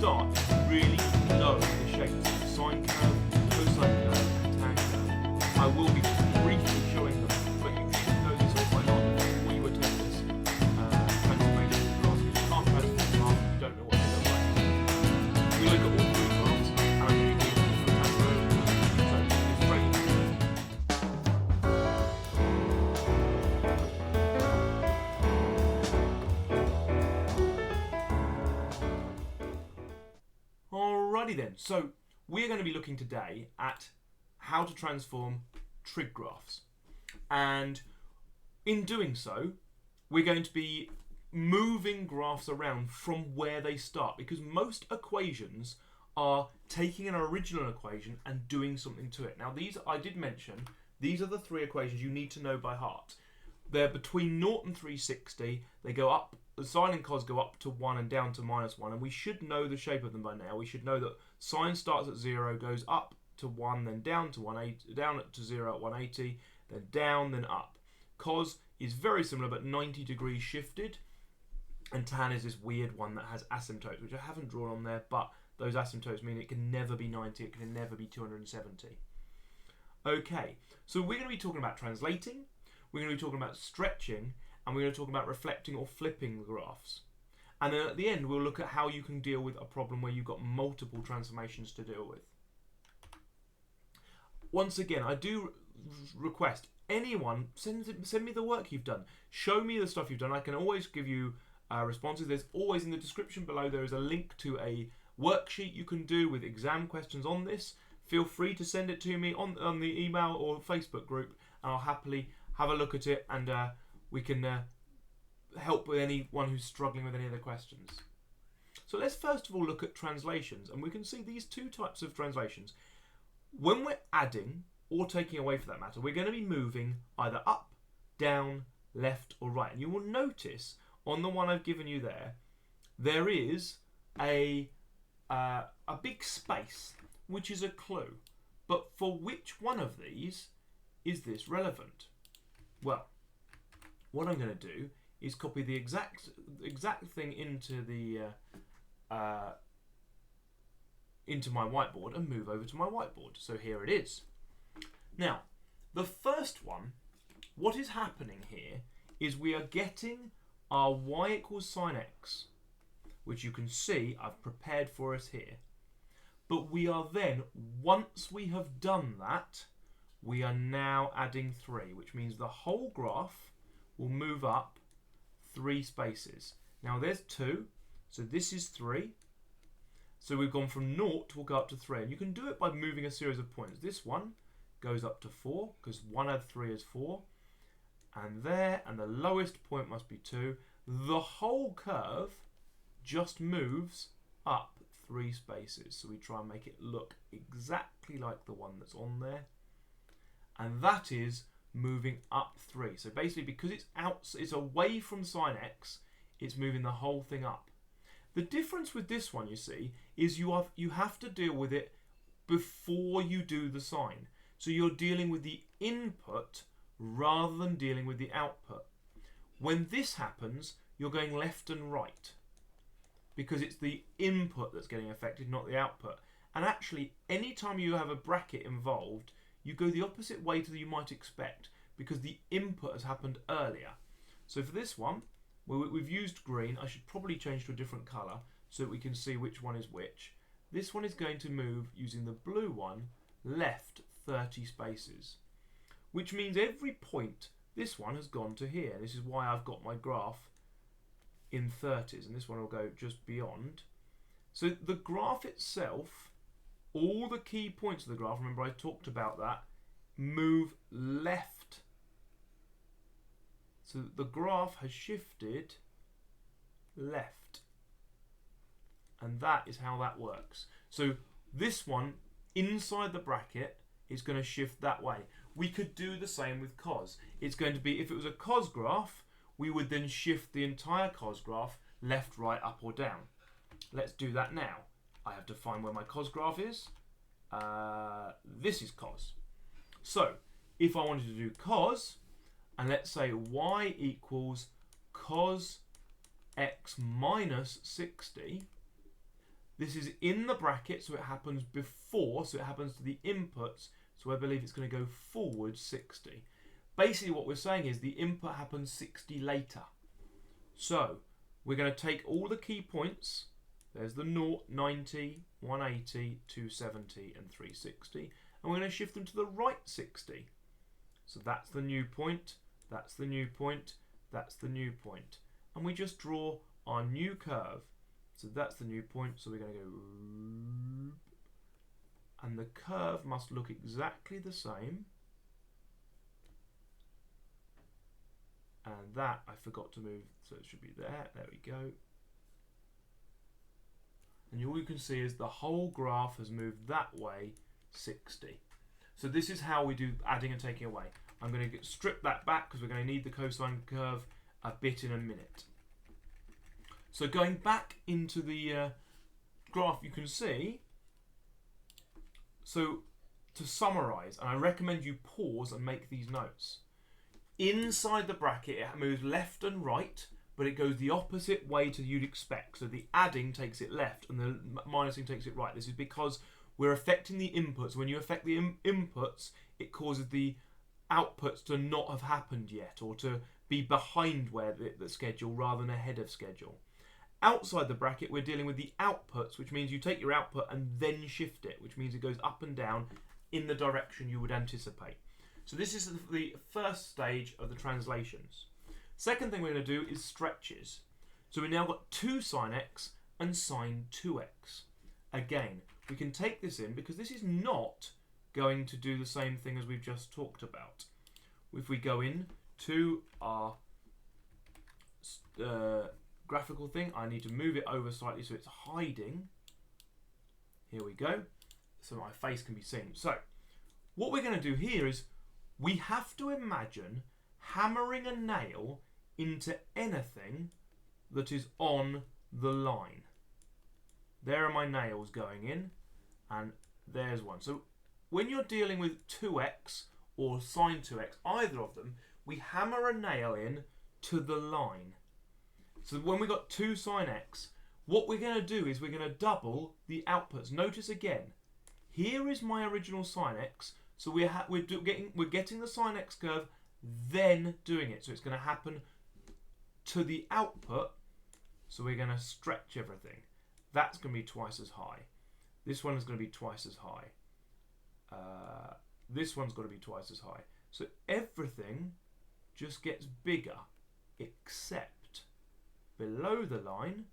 start is really know the shapes of sine curve, cosine curve, and tan curve. I will be briefly showing them, but you should know this all by heart before you attempt this transformation class. You can't transform graphs, you don't know what they look like. We look at all three graphs, and I'm going to give you a transformation. So it's very Alrighty then, so we're going to be looking today at how to transform trig graphs, and in doing so we're going to be moving graphs around from where they start, because most equations are taking an original equation and doing something to it. Now these, I did mention, these are the three equations you need to know by heart. They're between 0 and 360, they go up, the sine and cos go up to 1 and down to -1, and we should know the shape of them by now. We should know that sine starts at 0, goes up to 1, then down to 180, down to 0 at 180, then down, then up. Cos is very similar but 90 degrees shifted, and tan is this weird one that has asymptotes, which I haven't drawn on there, but those asymptotes mean it can never be 90, it can never be 270. Okay, so we're going to be talking about translating, we're going to be talking about stretching, and we're going to talk about reflecting or flipping the graphs. And then at the end we'll look at how you can deal with a problem where you've got multiple transformations to deal with. Once again, I do request anyone, send me the work you've done. Show me the stuff you've done. I can always give you responses. There's always in the description below, there is a link to a worksheet you can do with exam questions on this. Feel free to send it to me on the email or Facebook group, and I'll happily have a look at it, and we can help with anyone who's struggling with any of the questions. So let's first of all look at translations, and we can see these two types of translations. When we're adding or taking away for that matter, we're going to be moving either up, down, left or right. And you will notice on the one I've given you there, there is a big space, which is a clue. But for which one of these is this relevant? Well, what I'm going to do is copy the exact thing into the into my whiteboard and move over to my whiteboard. So here it is. Now, the first one, what is happening here is we are getting our y equals sine x, which you can see I've prepared for us here. But we are then, once we have done that, we are now adding 3, which means the whole graph will move up 3 spaces. Now there's 2, so this is 3. So we've gone from 0 to we'll go up to 3. And you can do it by moving a series of points. This one goes up to 4, because 1 add 3 is 4. And there, and the lowest point must be 2. The whole curve just moves up 3 spaces. So we try and make it look exactly like the one that's on there. And that is moving up 3. So basically, because it's away from sine x, it's moving the whole thing up. The difference with this one, you see, is you have to deal with it before you do the sign. So you're dealing with the input rather than dealing with the output. When this happens, you're going left and right, because it's the input that's getting affected, not the output. And actually, anytime you have a bracket involved, you go the opposite way to you might expect, because the input has happened earlier. So for this one, we've used green. I should probably change to a different colour so that we can see which one is which. This one is going to move, using the blue one, left 30 spaces, which means every point, this one has gone to here. This is why I've got my graph in 30s, and this one will go just beyond. So the graph itself, all the key points of the graph, remember I talked about that, move left. So the graph has shifted left. And that is how that works. So this one, inside the bracket, is going to shift that way. We could do the same with cos. It's going to be, if it was a cos graph, we would then shift the entire cos graph left, right, up or down. Let's do that now. I have to find where my cos graph is. This is cos. So if I wanted to do cos, and let's say y equals cos x minus 60, This is in the bracket, so it happens before, so it happens to the inputs, so I believe it's going to go forward 60. Basically what we're saying is the input happens 60 later. So we're going to take all the key points. There's the 0, 90, 180, 270 and 360, and we're going to shift them to the right 60. So that's the new point, that's the new point, that's the new point. And we just draw our new curve. So that's the new point, so we're going to go, and the curve must look exactly the same. And that I forgot to move, so it should be there. There we go. And all you can see is the whole graph has moved that way 60. So this is how we do adding and taking away. I'm going to strip that back because we're going to need the cosine curve a bit in a minute. So going back into the graph, you can see, so to summarize, and I recommend you pause and make these notes. Inside the bracket, it moves left and right, but it goes the opposite way to you'd expect. So the adding takes it left and the minusing takes it right. This is because we're affecting the inputs. When you affect the inputs, it causes the outputs to not have happened yet, or to be behind where the schedule rather than ahead of schedule. Outside the bracket, we're dealing with the outputs, which means you take your output and then shift it, which means it goes up and down in the direction you would anticipate. So this is the first stage of the translations. Second thing we're going to do is stretches. So we've now got 2 sine x and sine 2x. Again, we can take this in because this is not going to do the same thing as we've just talked about. If we go in to our graphical thing, I need to move it over slightly so it's hiding. Here we go. So my face can be seen. So what we're going to do here is we have to imagine hammering a nail into anything that is on the line. There are my nails going in, and there's one. So when you're dealing with 2x or sine 2x, either of them, we hammer a nail in to the line. So when we got 2 sine x, what we're going to do is we're going to double the outputs. Notice again, here is my original sine x, so we're getting the sine x curve, then doing it. So it's going to happen to the output, so we're going to stretch everything. That's going to be twice as high. This one is going to be twice as high. This one's got to be twice as high. So everything just gets bigger, except below the line,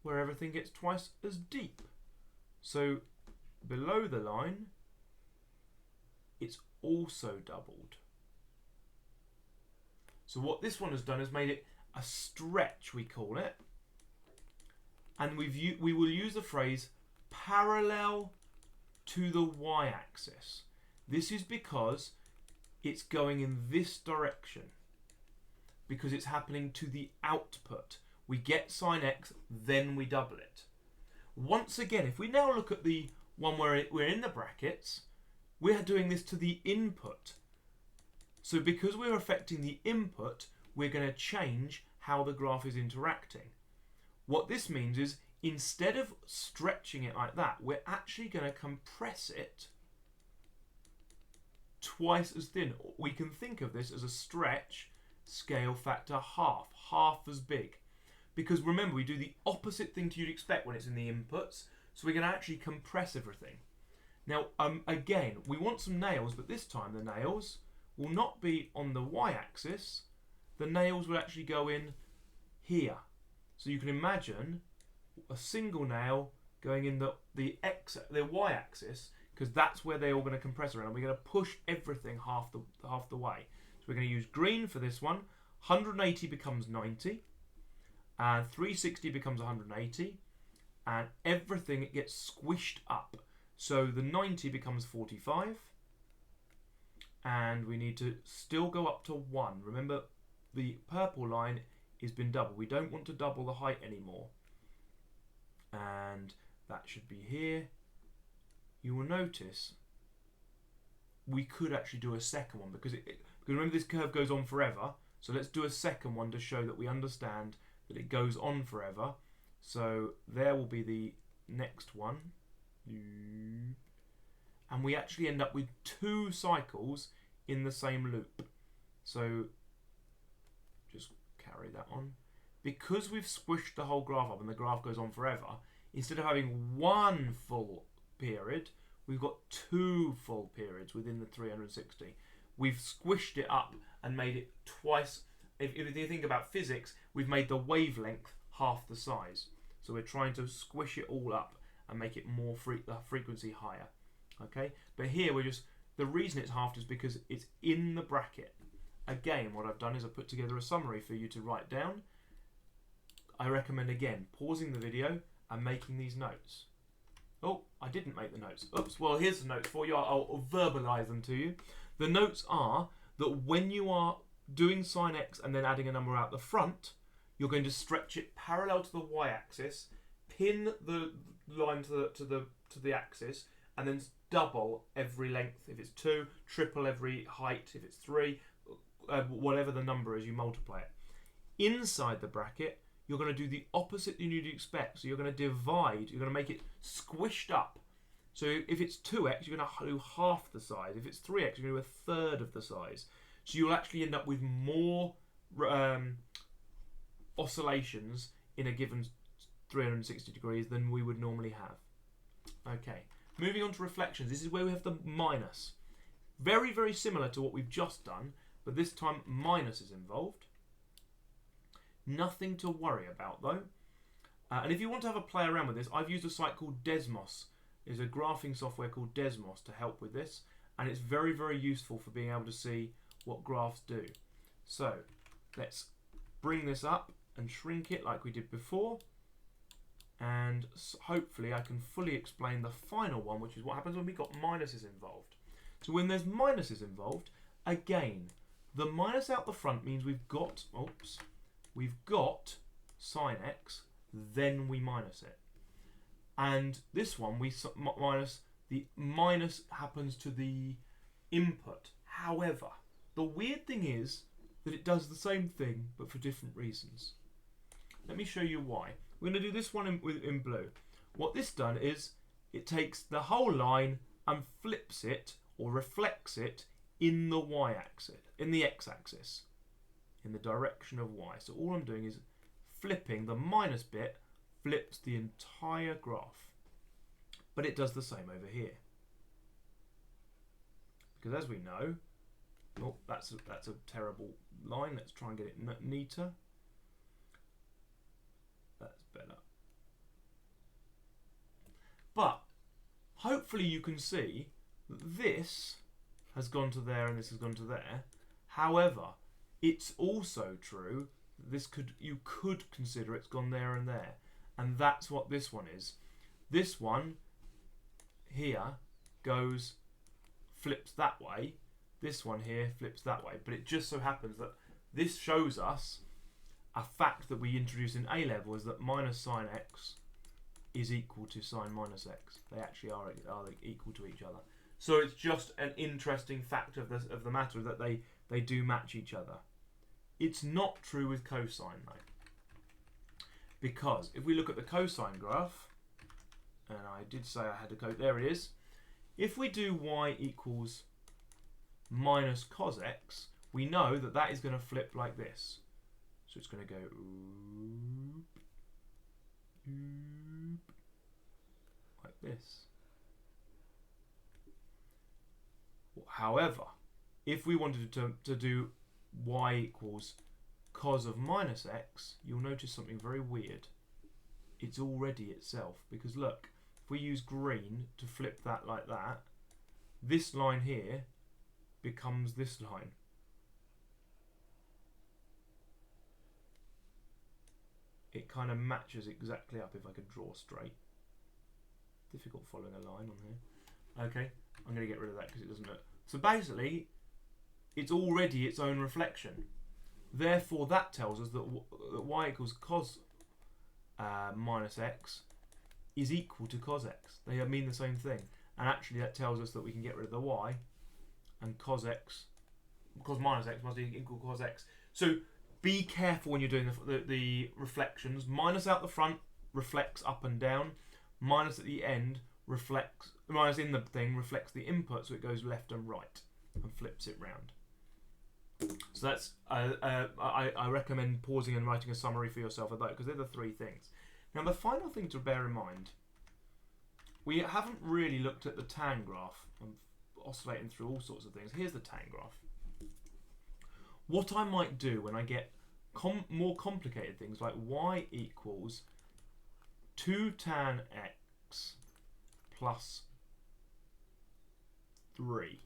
where everything gets twice as deep. So below the line, it's also doubled. So what this one has done is made it a stretch, we call it. And we will use the phrase parallel to the y-axis. This is because it's going in this direction, because it's happening to the output. We get sine x, then we double it. Once again, if we now look at the one where we're in the brackets, we're doing this to the input. So because we're affecting the input, we're going to change how the graph is interacting. What this means is, instead of stretching it like that, we're actually going to compress it twice as thin. We can think of this as a stretch scale factor half as big. Because remember, we do the opposite thing to you'd expect when it's in the inputs, so we're going to actually compress everything. Now, again, we want some nails, but this time the nails will not be on the y-axis. The nails will actually go in here. So you can imagine a single nail going in the y-axis, because that's where they're all going to compress around. And we're going to push everything half the way. So we're going to use green for this one. 180 becomes 90, and 360 becomes 180, and everything gets squished up. So the 90 becomes 45, and we need to still go up to 1. Remember, the purple line has been doubled. We don't want to double the height anymore. And that should be here. You will notice we could actually do a second one, because remember, this curve goes on forever. So let's do a second one to show that we understand that it goes on forever. So there will be the next one. And we actually end up with 2 cycles in the same loop. So just carry that on. Because we've squished the whole graph up and the graph goes on forever, instead of having 1 full period, we've got 2 full periods within the 360. We've squished it up and made it twice. If you think about physics, we've made the wavelength half the size. So we're trying to squish it all up and make it more the frequency higher. Okay, but here we're just, the reason it's halved is because it's in the bracket. Again, what I've done is I've put together a summary for you to write down. I recommend, again, pausing the video and making these notes. Oh, I didn't make the notes. Oops, well, here's the notes for you. I'll verbalise them to you. The notes are that when you are doing sine x and then adding a number out the front, you're going to stretch it parallel to the y-axis, pin the line to the axis, and then double every length. If it's 2, triple every height. If it's 3, whatever the number is, you multiply it. Inside the bracket, you're going to do the opposite than you'd expect. So you're going to divide, you're going to make it squished up. So if it's 2x, you're going to do half the size. If it's 3x, you're going to do 1/3 of the size. So you'll actually end up with more oscillations in a given 360 degrees than we would normally have. Okay, moving on to reflections. This is where we have the minus. Very, very similar to what we've just done, but this time minus is involved. Nothing to worry about though. And if you want to have a play around with this, I've used a site called Desmos. There's a graphing software called Desmos to help with this, and it's very, very useful for being able to see what graphs do. So let's bring this up and shrink it like we did before, and hopefully I can fully explain the final one, which is what happens when we've got minuses involved. So when there's minuses involved, again, the minus out the front means we've got sine x, then we minus it. And this one, we minus, the minus happens to the input. However, the weird thing is that it does the same thing, but for different reasons. Let me show you why. We're going to do this one in blue. What this done is, it takes the whole line and flips it, or reflects it, in the y-axis, in the x-axis, in the direction of y. So all I'm doing is flipping the minus bit, flips the entire graph. But it does the same over here. Because as we know, oh, that's a terrible line. Let's try and get it neater. That's better. But hopefully you can see that this has gone to there and this has gone to there. However, it's also true that you could consider it's gone there and there. And that's what this one is. This one here flips that way. This one here flips that way. But it just so happens that this shows us a fact that we introduced in A level, is that minus sine x is equal to sine minus x. They actually are equal to each other. So it's just an interesting fact of the matter that they do match each other. It's not true with cosine though. Because if we look at the cosine graph, and I did say I had a code, there it is. If we do y equals minus cos x, we know that that is going to flip like this. So it's going to go oop, oop, like this. However, if we wanted to do y equals cos of minus x, you'll notice something very weird. It's already itself, because look, if we use green to flip that like that, this line here becomes this line. It kind of matches exactly up if I could draw straight. Difficult following a line on here. Okay, I'm going to get rid of that because it doesn't look. So basically, it's already its own reflection. Therefore, that tells us that y equals cos minus x is equal to cos x. They mean the same thing. And actually, that tells us that we can get rid of the y, and cos minus x must equal cos x. So be careful when you're doing the reflections. Minus out the front reflects up and down. minus at the end reflects, minus in the thing reflects the input, so it goes left and right and flips it round. So that's, I recommend pausing and writing a summary for yourself of that, because they're the three things. Now the final thing to bear in mind, we haven't really looked at the tan graph. I'm oscillating through all sorts of things. Here's the tan graph. What I might do when I get more complicated things like y equals 2 tan x plus 3,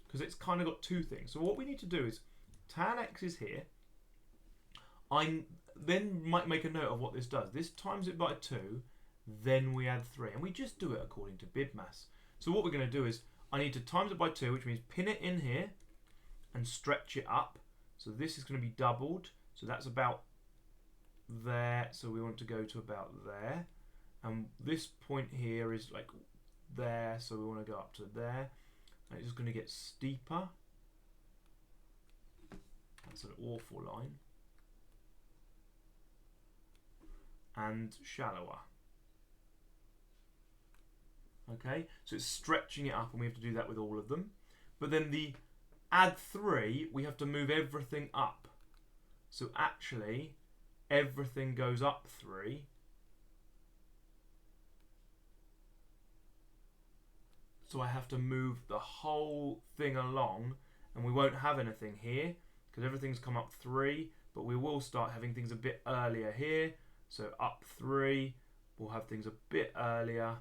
because it's kind of got two things. So what we need to do is tan x is here. I then might make a note of what this does. This times it by 2, then we add 3, and we just do it according to BibMaths. So what we're going to do is I need to times it by 2, which means pin it in here and stretch it up. So this is going to be doubled, so that's about there, so we want to go to about there, and this point here is like there, so we want to go up to there, and it's just going to get steeper. That's an awful line. And shallower. Okay, so it's stretching it up, and we have to do that with all of them. But then the add 3, we have to move everything up. So actually, everything goes up 3. So I have to move the whole thing along, and we won't have anything here because everything's come up 3, but we will start having things a bit earlier here. So up 3, we'll have things a bit earlier.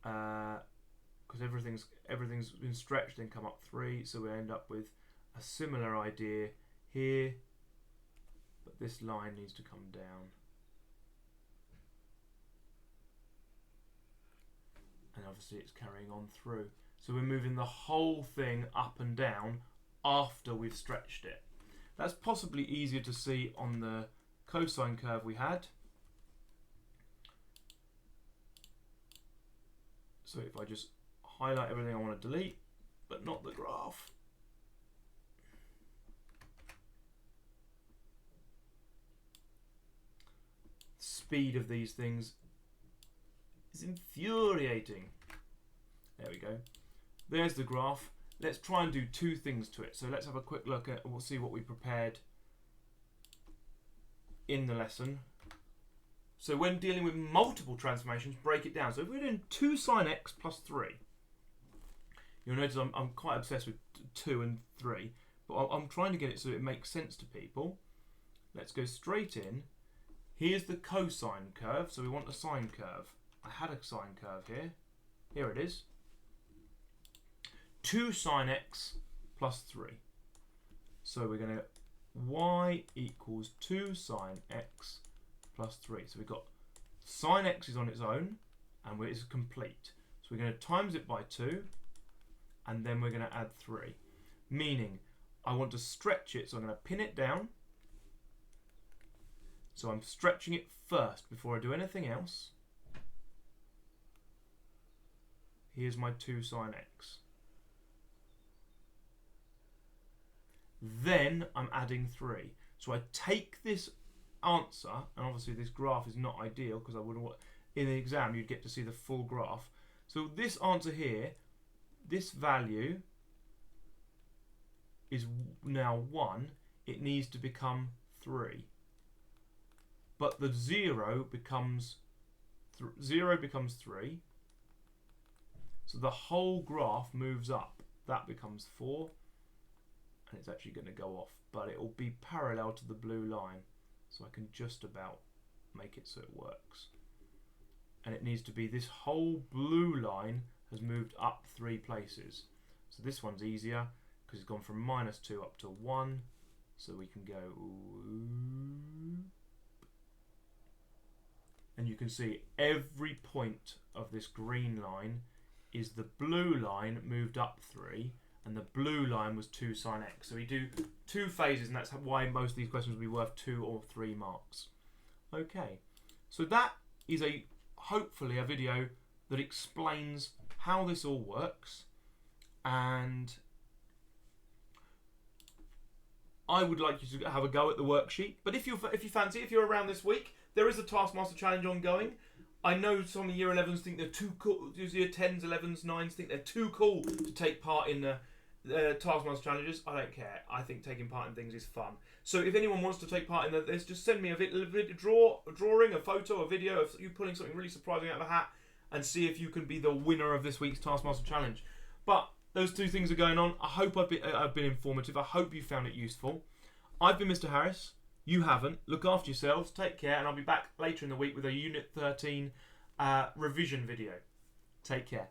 Because everything's been stretched and come up 3, so we end up with a similar idea here, but this line needs to come down, and obviously it's carrying on through, so we're moving the whole thing up and down after we've stretched it. That's possibly easier to see on the cosine curve we had. So if I just highlight everything I want to delete, but not the graph. Speed of these things is infuriating. There we go. There's the graph. Let's try and do two things to it. So let's have a quick look at, we'll see what we prepared in the lesson. So when dealing with multiple transformations, break it down. So if we're doing 2 sine x plus 3, you'll notice I'm quite obsessed with 2 and 3, but I'm trying to get it so it makes sense to people. Let's go straight in. Here's the cosine curve, so we want a sine curve. I had a sine curve here. Here it is. 2 sine x plus 3. So we're going to y equals 2 sine x plus 3. So we've got sine x is on its own, and it's complete. So we're going to times it by 2, and then we're going to add 3. Meaning, I want to stretch it, so I'm going to pin it down. So I'm stretching it first before I do anything else. Here's my 2 sine x. Then I'm adding 3. So I take this answer, and obviously this graph is not ideal because I wouldn't want, in the exam you'd get to see the full graph. So this answer here, this value is now 1. It needs to become 3. But the 0 becomes 3. So the whole graph moves up. That becomes 4. And it's actually going to go off, but it will be parallel to the blue line. So I can just about make it so it works. And it needs to be, this whole blue line has moved up 3 places. So this one's easier because it's gone from -2 up to 1. So we can go, and you can see every point of this green line is the blue line moved up 3, and the blue line was 2 sine x. So we do 2 phases, and that's why most of these questions will be worth 2 or 3 marks. Okay, so that is hopefully a video that explains how this all works, and I would like you to have a go at the worksheet. But if you fancy, if you're around this week, there is a Taskmaster Challenge ongoing. I know some Year 11s think they're too cool. Year 10s, 11s, 9s think they're too cool to take part in the Taskmaster Challenges. I don't care. I think taking part in things is fun. So if anyone wants to take part in this, just send me a drawing, a photo, a video of you pulling something really surprising out of a hat, and see if you can be the winner of this week's Taskmaster Challenge. But those two things are going on. I hope I've been informative. I hope you found it useful. I've been Mr. Harris. You haven't. Look after yourselves. Take care. And I'll be back later in the week with a Unit 13 revision video. Take care.